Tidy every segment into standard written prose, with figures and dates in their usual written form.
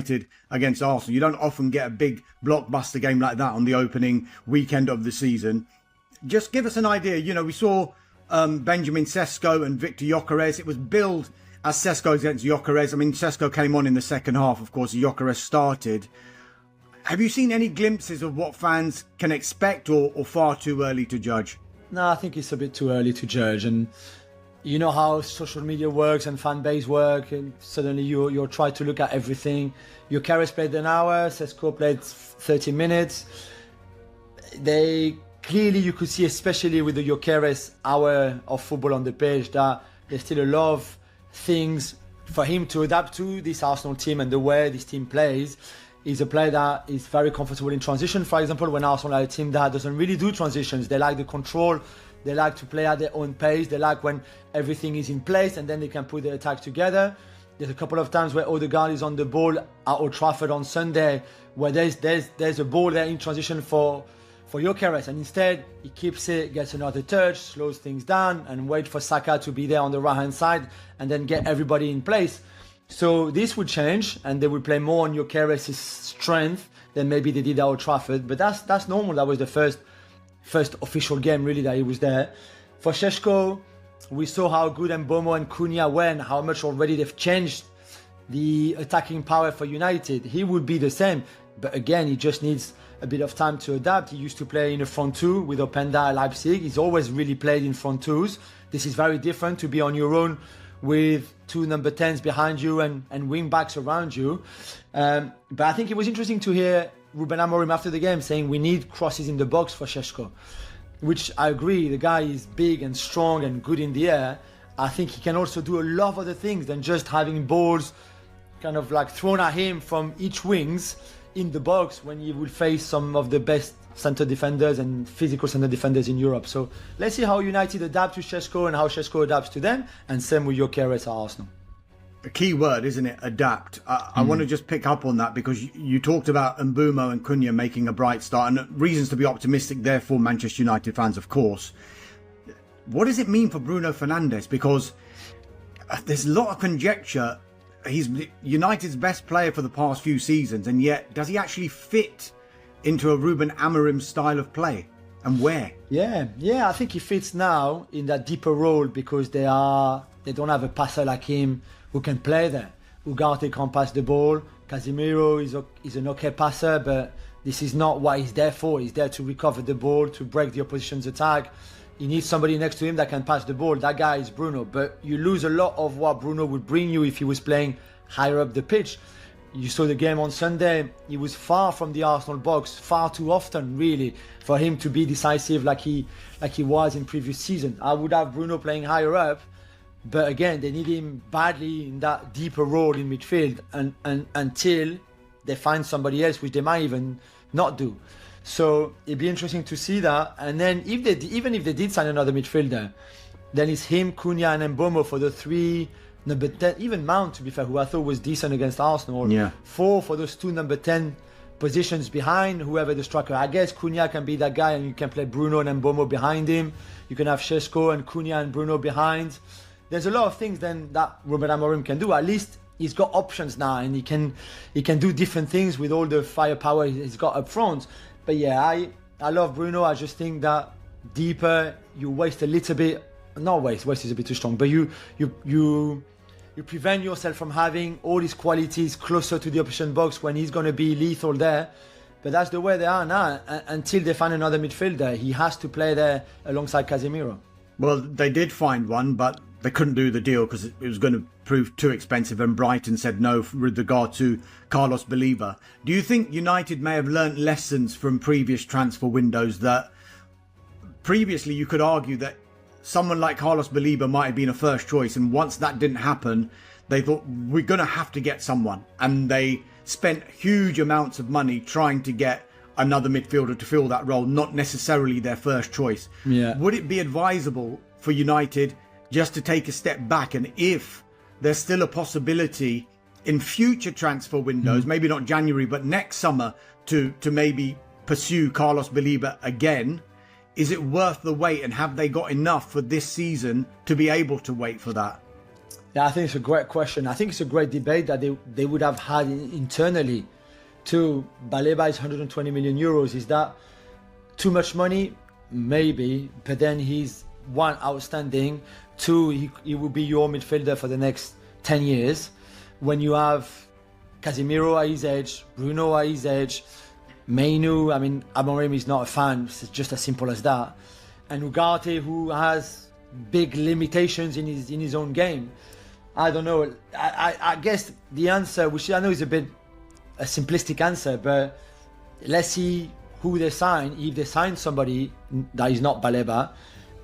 United against Arsenal. You don't often get a big blockbuster game like that on the opening weekend of the season. Just give us an idea. You know, we saw Benjamin Sesko and Victor Gyökeres. It was billed as Sesko against Gyökeres. I mean, Sesko came on in the second half. Of course, Gyökeres started. Have you seen any glimpses of what fans can expect, or far too early to judge? No, I think it's a bit too early to judge. And you know how social media works and fan base work, and suddenly you'll try to look at everything. Gyökeres played an hour, Sesko played 30 minutes. They clearly, you could see, especially with the Gyökeres hour of football on the pitch, that there's still a lot of things for him to adapt to this Arsenal team and the way this team plays. He's a player that is very comfortable in transition. For example, when Arsenal are a team that doesn't really do transitions, they like the control. They like to play at their own pace. They like when everything is in place and then they can put the attack together. There's a couple of times where Odegaard is on the ball at Old Trafford on Sunday, where there's a ball there in transition for Gyökeres, and instead he keeps it, gets another touch, slows things down, and wait for Saka to be there on the right hand side, and then get everybody in place. So this would change, and they would play more on Gyökeres' strength than maybe they did at Old Trafford. But that's normal. That was the first official game really that he was there. For Šeško, we saw how good Mbeumo and Cunha were, and how much already they've changed the attacking power for United. He would be the same, but again, he just needs a bit of time to adapt. He used to play in a front two with Openda at Leipzig. He's always really played in front twos. This is very different to be on your own with two number 10s behind you and wing backs around you. But I think it was interesting to hear Ruben Amorim after the game saying we need crosses in the box for Šeško, which I agree. The guy is big and strong and good in the air. I think he can also do a lot of other things than just having balls kind of like thrown at him from each wings in the box when he will face some of the best centre defenders and physical centre defenders in Europe. So let's see how United adapt to Šeško and how Šeško adapts to them, and same with Gyökeres at Arsenal. A key word, isn't it? Adapt. I want to just pick up on that because you talked about Mbeumo and Cunha making a bright start, and reasons to be optimistic there for Manchester United fans, of course. What does it mean for Bruno Fernandes? Because there's a lot of conjecture. He's United's best player for the past few seasons, and yet does he actually fit into a Ruben Amorim style of play, and where? Yeah, I think he fits now in that deeper role because they don't have a passer like him who can play there. Ugarte can't pass the ball. Casemiro is an okay passer, but this is not what he's there for. He's there to recover the ball, to break the opposition's attack. He needs somebody next to him that can pass the ball. That guy is Bruno. But you lose a lot of what Bruno would bring you if he was playing higher up the pitch. You saw the game on Sunday. He was far from the Arsenal box, far too often, really, for him to be decisive like he was in previous season. I would have Bruno playing higher up, but again, they need him badly in that deeper role in midfield, and until they find somebody else, which they might even not do. So it'd be interesting to see that. And then even if they did sign another midfielder, then it's him, Cunha and Mbeumo for the three number 10, even Mount, to be fair, who I thought was decent against Arsenal. Yeah. 4 for those two number 10 positions behind whoever the striker. I guess Cunha can be that guy, and you can play Bruno and Mbeumo behind him. You can have Šeško and Cunha and Bruno behind. There's a lot of things then that Ruben Amorim can do. At least he's got options now, and he can do different things with all the firepower he's got up front. But yeah, I love Bruno. I just think that deeper, you waste a little bit. Not waste is a bit too strong, but you prevent yourself from having all his qualities closer to the opposition box when he's going to be lethal there. But that's the way they are now. Until they find another midfielder, he has to play there alongside Casemiro. Well, they did find one, but they couldn't do the deal because it was going to prove too expensive, and Brighton said no with regard to Carlos Baleba. Do you think United may have learnt lessons from previous transfer windows, that previously you could argue that someone like Carlos Baleba might have been a first choice, and once that didn't happen, they thought we're going to have to get someone, and they spent huge amounts of money trying to get another midfielder to fill that role, not necessarily their first choice. Yeah. Would it be advisable for United just to take a step back, and if there's still a possibility in future transfer windows, maybe not January, but next summer, to maybe pursue Carlos Baleba again, is it worth the wait, and have they got enough for this season to be able to wait for that? Yeah, I think it's a great question. I think it's a great debate that they would have had internally. To Baleba is 120 million euros. Is that too much money? Maybe, but then he's one, outstanding. Two, he will be your midfielder for the next 10 years. When you have Casemiro at his age, Bruno at his age, Mainu, I mean, Amorim is not a fan. It's just as simple as that. And Ugarte, who has big limitations in his own game. I don't know. I guess the answer, which I know is a bit a simplistic answer, but let's see who they sign. If they sign somebody that is not Baleba,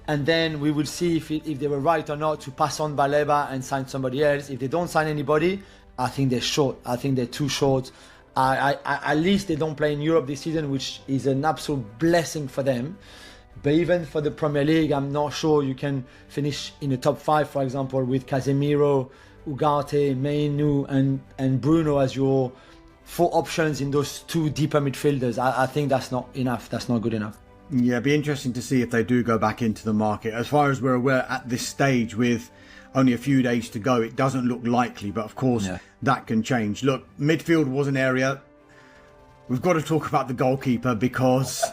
and then we will see if they were right or not to pass on Baleba and sign somebody else. If they don't sign anybody, I think they're short. I think they're too short. At least they don't play in Europe this season, which is an absolute blessing for them. But even for the Premier League, I'm not sure you can finish in the top 5, for example, with Casemiro, Ugarte, Mainu, and Bruno as your 4 options in those 2 deeper midfielders. I think that's not enough. That's not good enough. Yeah, it'd be interesting to see if they do go back into the market. As far as we're aware at this stage, with only a few days to go, it doesn't look likely. But of course, that can change. Look, midfield was an area. We've got to talk about the goalkeeper because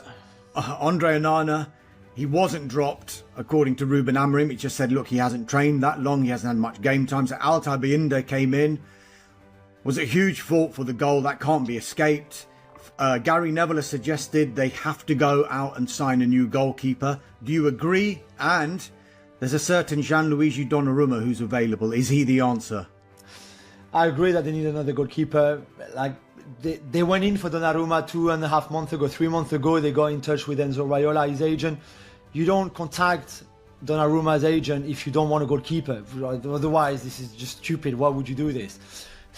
Andre Onana, he wasn't dropped, according to Ruben Amorim. It just said, look, he hasn't trained that long. He hasn't had much game time. So Altay Bayindir came in. Was a huge fault for the goal. That can't be escaped. Gary Neville has suggested they have to go out and sign a new goalkeeper. Do you agree? And there's a certain Gianluigi Donnarumma who's available. Is he the answer? I agree that they need another goalkeeper. Like they went in for Donnarumma 2.5 months ago, 3 months ago. They got in touch with Enzo Raiola, his agent. You don't contact Donnarumma's agent if you don't want a goalkeeper. Otherwise, this is just stupid. Why would you do this?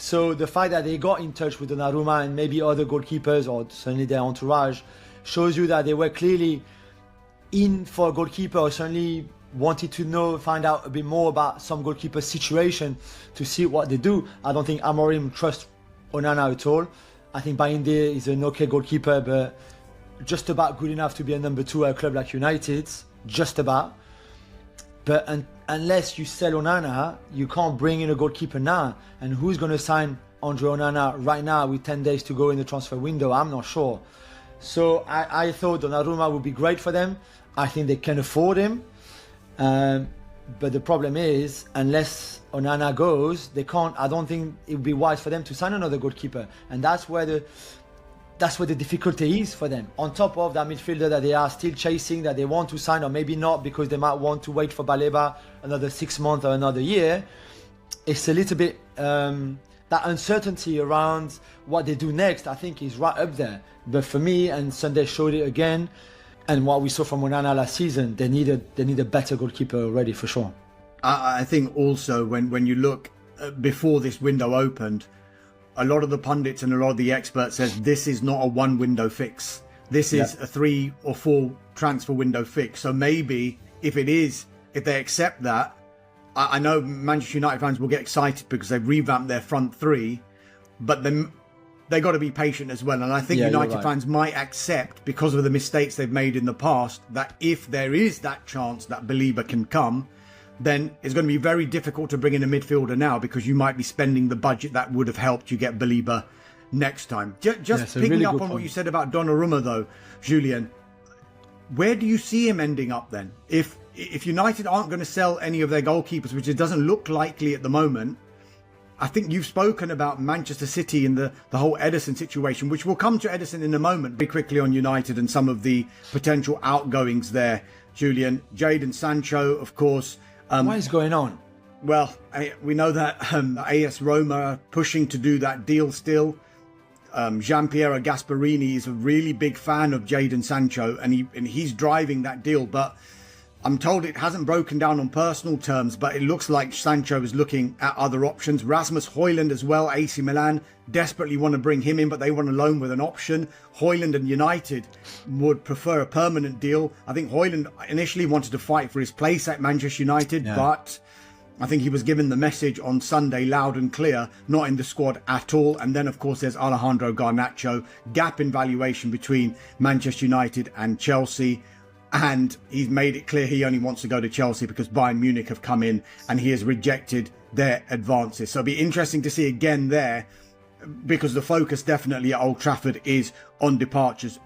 So the fact that they got in touch with Donnarumma and maybe other goalkeepers or certainly their entourage shows you that they were clearly in for a goalkeeper, or certainly wanted to find out a bit more about some goalkeeper situation to see what they do. I don't think Amorim trusts Onana at all. I think Bayindir is an okay goalkeeper, but just about good enough to be a number 2 at a club like United. Just about. But unless you sell Onana, you can't bring in a goalkeeper now. And who's going to sign Andre Onana right now with 10 days to go in the transfer window? I'm not sure. So I thought Donnarumma would be great for them. I think they can afford him. But the problem is, unless Onana goes, they can't. I don't think it would be wise for them to sign another goalkeeper. And that's where the difficulty is for them. On top of that midfielder that they are still chasing, that they want to sign, or maybe not because they might want to wait for Baleba another 6 months or another year. It's a little bit that uncertainty around what they do next, I think, is right up there. But for me, and Sunday showed it again, and what we saw from Onana last season, they need a better goalkeeper already for sure. I think also when you look before this window opened, a lot of the pundits and a lot of the experts says this is not a 1 window fix. This is a 3 or 4 transfer window fix. So maybe if they accept that, I know Manchester United fans will get excited because they've revamped their front 3, but then they got to be patient as well. And I think United fans might accept, because of the mistakes they've made in the past, that if there is that chance that Baleba can come, then it's going to be very difficult to bring in a midfielder now, because you might be spending the budget that would have helped you get Baleba next time. Just picking really up on what you said about Donnarumma though, Julien, where do you see him ending up then? If United aren't going to sell any of their goalkeepers, which it doesn't look likely at the moment, I think you've spoken about Manchester City and the whole Ederson situation, which we'll come to Ederson in a moment, very quickly on United and some of the potential outgoings there, Julien. Jadon Sancho, of course. What is going on? Well, we know that AS Roma are pushing to do that deal still. Gianpiero Gasperini is a really big fan of Jadon Sancho, and he's driving that deal. But I'm told it hasn't broken down on personal terms, but it looks like Sancho is looking at other options. Rasmus Hojlund as well, AC Milan desperately want to bring him in, but they want a loan with an option. Hojlund and United would prefer a permanent deal. I think Hojlund initially wanted to fight for his place at Manchester United, but I think he was given the message on Sunday loud and clear, not in the squad at all. And then, of course, there's Alejandro Garnacho. Gap in valuation between Manchester United and Chelsea. and he's made it clear he only wants to go to Chelsea because Bayern Munich have come in and he has rejected their advances. So it'll be interesting to see again there, because the focus definitely at Old Trafford is on departures.